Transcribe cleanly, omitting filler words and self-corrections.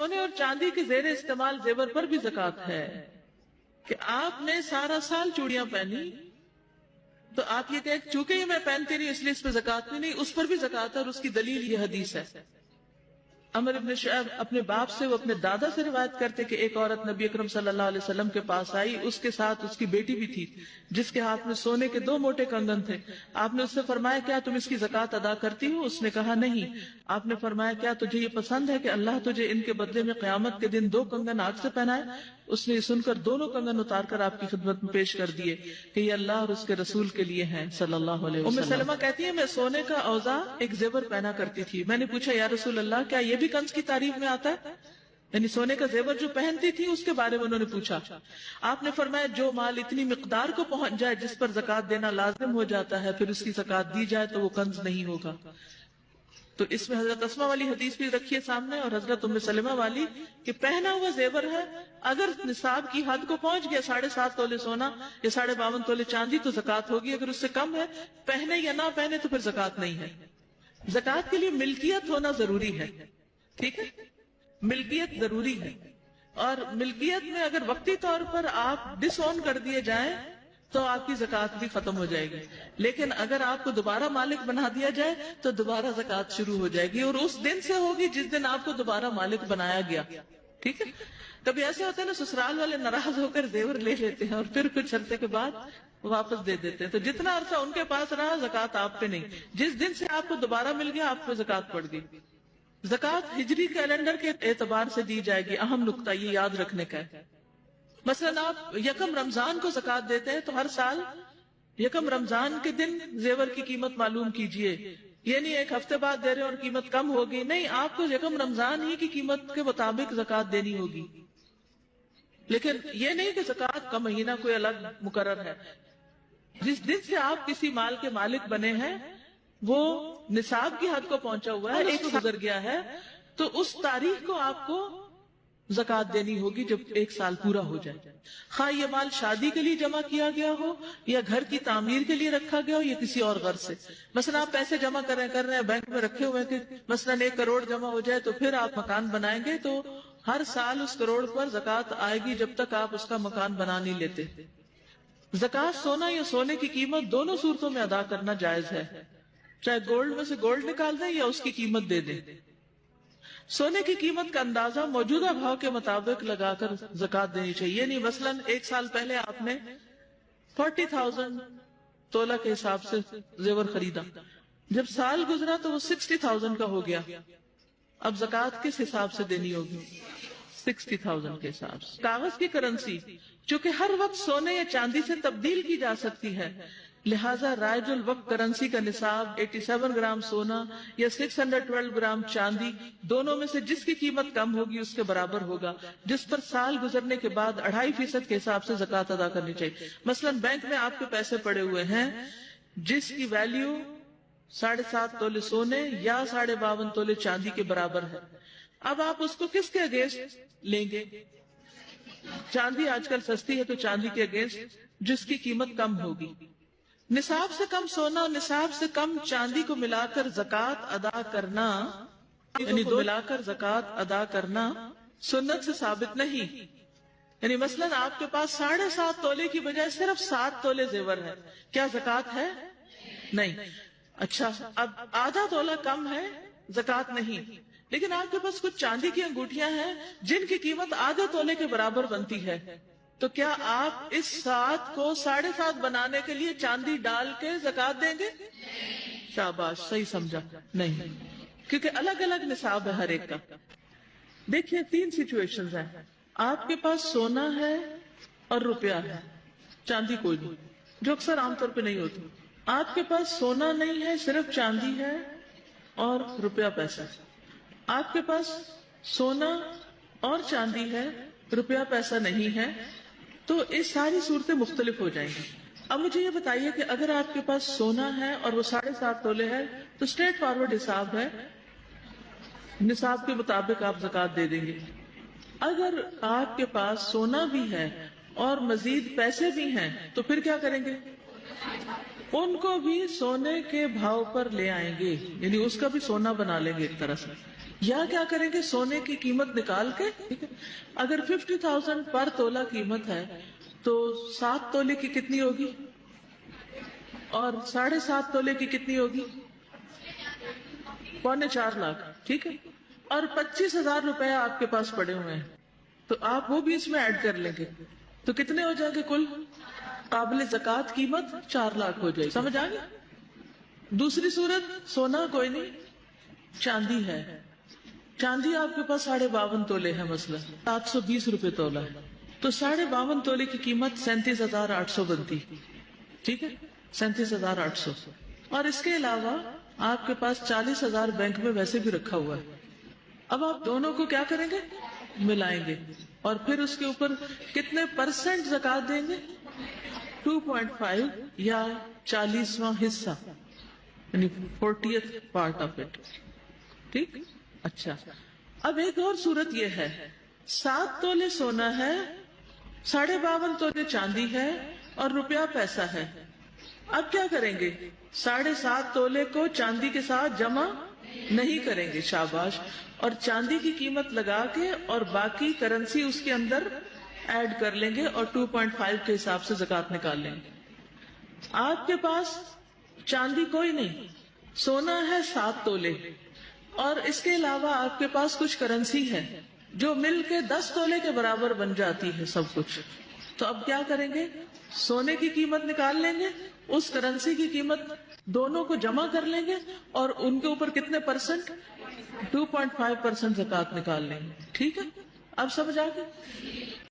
سونے اور چاندی کے زیر استعمال زیور پر بھی زکات ہے کہ آپ نے سارا سال چوڑیاں پہنی تو آپ یہ کہیں چونکہ یہ میں پہنتی نہیں اس لیے اس پہ زکات نہیں، اس پر بھی زکات ہے، اور اس کی دلیل یہ حدیث ہے۔ عمر ابن شعیب اپنے باپ سے، وہ اپنے دادا سے روایت کرتے کہ ایک عورت نبی اکرم صلی اللہ علیہ وسلم کے پاس آئی، اس کے ساتھ اس کی بیٹی بھی تھی جس کے ہاتھ میں سونے کے 2 موٹے کنگن تھے۔ آپ نے اس سے فرمایا کیا تم اس کی زکات ادا کرتی ہو؟ اس نے کہا نہیں۔ آپ نے فرمایا کیا تجھے یہ پسند ہے کہ اللہ تجھے ان کے بدلے میں قیامت کے دن 2 کنگن آگ سے پہنائے؟ اس نے یہ سن کر دونوں کنگن اتار کر آپ کی خدمت میں پیش کر دیے کہ یہ اللہ اور اس کے رسول کے لیے ہیں صلی اللہ علیہ وسلم۔ ام سلمہ کہتی ہے میں سونے کا اوزا ایک زیور پہنا کرتی تھی، میں نے پوچھا یا رسول اللہ کیا یہ بھی کنز کی تعریف میں آتا ہے؟ یعنی سونے کا زیور جو پہنتی تھی اس کے بارے میں انہوں نے پوچھا۔ آپ نے فرمایا جو مال اتنی مقدار کو پہنچ جائے جس پر زکات دینا لازم ہو جاتا ہے پھر اس کی زکات دی جائے تو وہ کنز نہیں ہوگا۔ تو اس میں حضرت اسماء والی حدیث بھی رکھیے سامنے اور حضرت ام سلمہ والی کہ پہنا ہوا زیور ہے اگر نصاب کی حد کو پہنچ گیا 7.5 تولے سونا یا 52.5 تولے چاندی تو زکات ہوگی، اگر اس سے کم ہے پہنے یا نہ پہنے تو پھر زکات نہیں ہے۔ زکات کے لیے ملکیت ہونا ضروری ہے، ٹھیک ہے، ملکیت ضروری ہے، اور ملکیت میں اگر وقتی طور پر آپ ڈس اون کر دیے جائیں تو آپ کی زکات بھی ختم ہو جائے گی، لیکن اگر آپ کو دوبارہ مالک بنا دیا جائے تو دوبارہ زکات شروع ہو جائے گی، اور اس دن سے ہوگی جس دن آپ کو دوبارہ مالک بنایا گیا، ٹھیک ہے۔ کبھی ایسے ہوتے ہیں نا سسرال والے ناراض ہو کر زیور لے لیتے ہیں اور پھر کچھ عرصے کے بعد واپس دے دیتے ہیں، تو جتنا عرصہ ان کے پاس رہا زکات آپ پہ نہیں، جس دن سے آپ کو دوبارہ مل گیا آپ پہ زکات پڑ گئی۔ زکات ہجری کیلنڈر کے اعتبار سے دی جائے گی، اہم نقطہ یہ یاد رکھنے کا ہے۔ مثلا آپ یکم رمضان کو زکات دیتے ہیں تو ہر سال یکم رمضان کے دن زیور کی قیمت معلوم کیجئے، یہ نہیں ایک ہفتے بعد دے رہے اور قیمت کم ہوگی، نہیں، آپ کو یکم رمضان ہی کی قیمت کے مطابق زکات دینی ہوگی، لیکن یہ نہیں کہ زکات کا مہینہ کوئی الگ مقرر ہے۔ جس دن سے آپ کسی مال کے مالک بنے ہیں وہ نصاب کی حد کو پہنچا ہوا ہے، ایک گزر گیا ہے، تو اس تاریخ کو آپ کو زکات دینی ہوگی جب 1 سال پورا ہو جائے، خواہ یہ مال شادی کے لیے جمع کیا گیا ہو یا گھر کی تعمیر کے لیے رکھا گیا ہو یا کسی اور غرض سے۔ مثلا آپ پیسے جمع کر رہے ہیں بینک میں رکھے ہوئے کہ مثلا 1 کروڑ جمع ہو جائے تو پھر آپ مکان بنائیں گے، تو ہر سال اس کروڑ پر زکات آئے گی جب تک آپ اس کا مکان بنا نہیں لیتے۔ زکات سونا یا سونے کی قیمت دونوں صورتوں میں ادا کرنا جائز ہے، چاہے گولڈ میں سے گولڈ نکال دیں یا اس کی قیمت دے دیں۔ سونے کی قیمت کا اندازہ موجودہ بھاؤ کے مطابق لگا کر زکات دینی چاہیے، یعنی مثلا 1 سال پہلے آپ نے 40,000 تولہ کے حساب سے زیور خریدا، جب سال گزرا تو وہ 60,000 کا ہو گیا، اب زکات کس حساب سے دینی ہوگی؟ 60,000 کے حساب سے۔ کاغذ کی کرنسی چونکہ ہر وقت سونے یا چاندی سے تبدیل کی جا سکتی ہے، لہذا رائج الوقت کرنسی کا نصاب 87 گرام سونا یا 612 گرام چاندی دونوں میں سے جس کی قیمت کم ہوگی اس کے برابر ہوگا، جس پر سال گزرنے کے بعد 2.5% کے حساب سے زکات ادا کرنی چاہیے۔ مثلا بینک میں آپ کے پیسے پڑے ہوئے ہیں جس کی ویلیو 7.5 تولے سونے یا 52.5 تولے چاندی کے برابر ہے، اب آپ اس کو کس کے اگینسٹ لیں گے؟ چاندی آج کل سستی ہے تو چاندی کے اگینسٹ جس کی قیمت کم ہوگی۔ نصاب سے کم سونا اور نصاب سے کم چاندی کو ملا کر زکات ادا کرنا، یعنی دو ملا کر زکات ادا کرنا سنت سے ثابت نہیں۔ یعنی مثلا آپ کے پاس 7.5 تولے کی بجائے صرف 7 تولے زیور ہے، کیا زکات ہے؟ نہیں۔ اچھا، اب آدھا تولہ کم ہے، زکات نہیں، لیکن آپ کے پاس کچھ چاندی کی انگوٹھیاں ہیں جن کی قیمت آدھے تولے کے برابر بنتی ہے، تو کیا آپ اس 7 کو 7.5 بنانے کے لیے چاندی ڈال کے زکات دیں گے؟ شاباش، صحیح سمجھا، نہیں، کیونکہ الگ الگ نصاب ہے ہر ایک کا۔ دیکھیے 3 سچویشنز ہیں، آپ کے پاس سونا ہے اور روپیہ ہے، چاندی کوئی نہیں، جو اکثر عام طور پہ نہیں ہوتی۔ آپ کے پاس سونا نہیں ہے، صرف چاندی ہے اور روپیہ پیسہ۔ آپ کے پاس سونا اور چاندی ہے، روپیہ پیسہ نہیں ہے، تو یہ ساری صورتیں مختلف ہو جائیں گی۔ اب مجھے یہ بتائیے کہ اگر آپ کے پاس سونا ہے اور وہ 7.5 تولے ہے تو اسٹریٹ فارورڈ حساب ہے، نصاب کے مطابق آپ زکات دے دیں گے۔ اگر آپ کے پاس سونا بھی ہے اور مزید پیسے بھی ہیں تو پھر کیا کریں گے؟ ان کو بھی سونے کے بھاؤ پر لے آئیں گے، یعنی اس کا بھی سونا بنا لیں گے ایک طرح سے۔ یا کیا کریں گے، سونے کی قیمت نکال کے، ٹھیک ہے، اگر 50,000 پر تولہ قیمت ہے تو 7 تولے کی کتنی ہوگی، اور 7.5 تولے کی کتنی ہوگی، 3.25 لاکھ، ٹھیک ہے، اور 25,000 روپے آپ کے پاس پڑے ہوئے ہیں، تو آپ وہ بھی اس میں ایڈ کر لیں گے، تو کتنے ہو جائیں گے کل قابل زکوٰۃ قیمت 4 لاکھ ہو جائے گی. سمجھ آ گیا؟ دوسری صورت، سونا کوئی نہیں، چاندی ہے. چاندی آپ کے پاس 52.5 تولے ہے، مثلا 720 روپے تولہ ہے، تو 52.5 تولے کی قیمت 37,800 بنتی، ٹھیک ہے، 37,800. اور اس کے علاوہ آپ کے پاس 40,000 بینک میں ویسے بھی رکھا ہوا ہے. اب آپ دونوں کو کیا کریں گے، ملائیں گے، اور پھر اس کے اوپر کتنے پرسنٹ زکوٰۃ دیں گے، 2.5 یا 40واں حصہ، یعنی 40th پارٹ آف اٹ. ٹھیک، اچھا. اب ایک اور صورت یہ ہے، 7 تولے سونا ہے، 52.5 تولے چاندی ہے، اور روپیہ پیسہ ہے. اب کیا کریں گے، 7.5 تولے کو چاندی کے ساتھ جمع نہیں کریں گے، شاباش، اور چاندی کی قیمت لگا کے اور باقی کرنسی اس کے اندر ایڈ کر لیں گے، اور 2.5 کے حساب سے زکوٰۃ نکال لیں گے. آپ کے پاس چاندی کوئی نہیں، سونا ہے 7 تولے، اور اس کے علاوہ آپ کے پاس کچھ کرنسی ہے جو مل کے 10 تولے کے برابر بن جاتی ہے سب کچھ. تو اب کیا کریں گے، سونے کی قیمت نکال لیں گے، اس کرنسی کی قیمت دونوں کو جمع کر لیں گے، اور ان کے اوپر کتنے پرسنٹ، 2.5% زکوٰۃ نکال لیں گے. ٹھیک ہے، اب سمجھ آ گئی؟